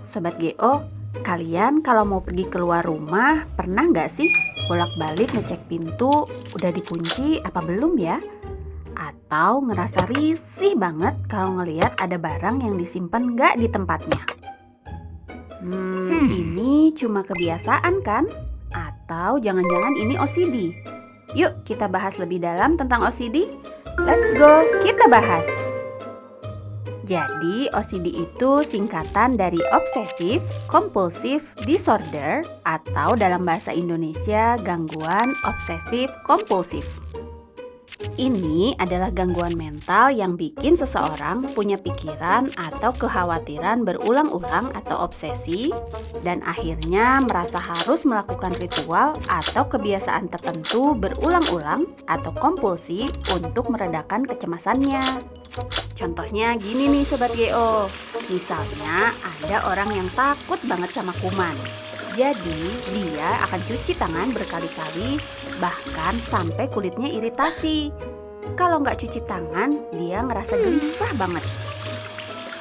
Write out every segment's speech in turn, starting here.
Sobat GO, kalian kalau mau pergi keluar rumah, pernah nggak sih bolak-balik ngecek pintu, udah dikunci apa belum ya? Atau ngerasa risih banget kalau ngelihat ada barang yang disimpan nggak di tempatnya? Ini cuma kebiasaan kan? Atau jangan-jangan ini OCD? Yuk kita bahas lebih dalam tentang OCD. Let's go, kita bahas. Jadi, OCD itu singkatan dari Obsessive Compulsive Disorder atau dalam bahasa Indonesia gangguan obsesif kompulsif. Ini adalah gangguan mental yang bikin seseorang punya pikiran atau kekhawatiran berulang-ulang atau obsesi dan akhirnya merasa harus melakukan ritual atau kebiasaan tertentu berulang-ulang atau kompulsi untuk meredakan kecemasannya. Contohnya gini nih Sobat GO, misalnya ada orang yang takut banget sama kuman. Jadi dia akan cuci tangan berkali-kali, bahkan sampai kulitnya iritasi. Kalau nggak cuci tangan, dia ngerasa gelisah banget.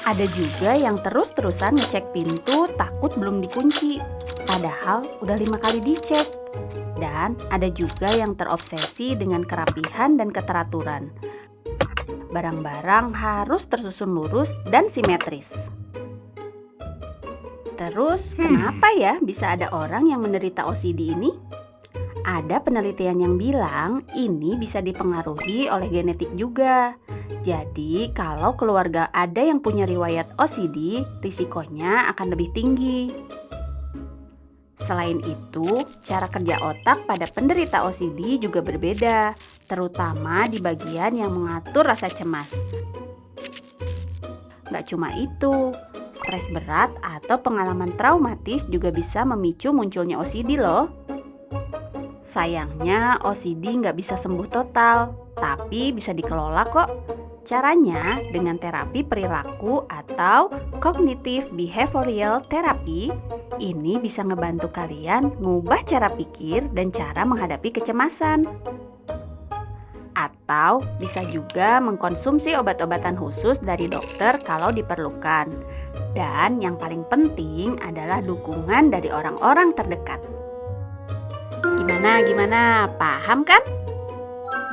Ada juga yang terus-terusan ngecek pintu takut belum dikunci, padahal udah 5 kali dicek. Dan ada juga yang terobsesi dengan kerapihan dan keteraturan. Barang-barang harus tersusun lurus dan simetris. Terus, kenapa ya bisa ada orang yang menderita OCD ini? Ada penelitian yang bilang ini bisa dipengaruhi oleh genetik juga. Jadi, kalau keluarga ada yang punya riwayat OCD, risikonya akan lebih tinggi. Selain itu, cara kerja otak pada penderita OCD juga berbeda, terutama di bagian yang mengatur rasa cemas. Gak cuma itu, stres berat atau pengalaman traumatis juga bisa memicu munculnya OCD loh. Sayangnya OCD nggak bisa sembuh total, tapi bisa dikelola kok. Caranya dengan terapi perilaku atau cognitive behavioral therapy. Ini bisa ngebantu kalian ngubah cara pikir dan cara menghadapi kecemasan. Atau bisa juga mengkonsumsi obat-obatan khusus dari dokter kalau diperlukan. Dan yang paling penting adalah dukungan dari orang-orang terdekat. Gimana? Paham kan?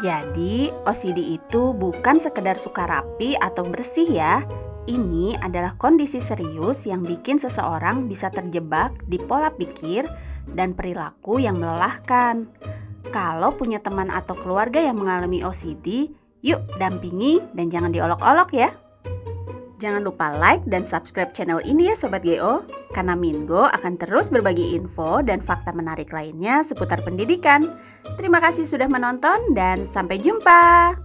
Jadi, OCD itu bukan sekedar suka rapi atau bersih ya. Ini adalah kondisi serius yang bikin seseorang bisa terjebak di pola pikir dan perilaku yang melelahkan. Kalau punya teman atau keluarga yang mengalami OCD, yuk dampingi dan jangan diolok-olok ya. Jangan lupa like dan subscribe channel ini ya Sobat GO, karena Mingo akan terus berbagi info dan fakta menarik lainnya seputar pendidikan. Terima kasih sudah menonton dan sampai jumpa.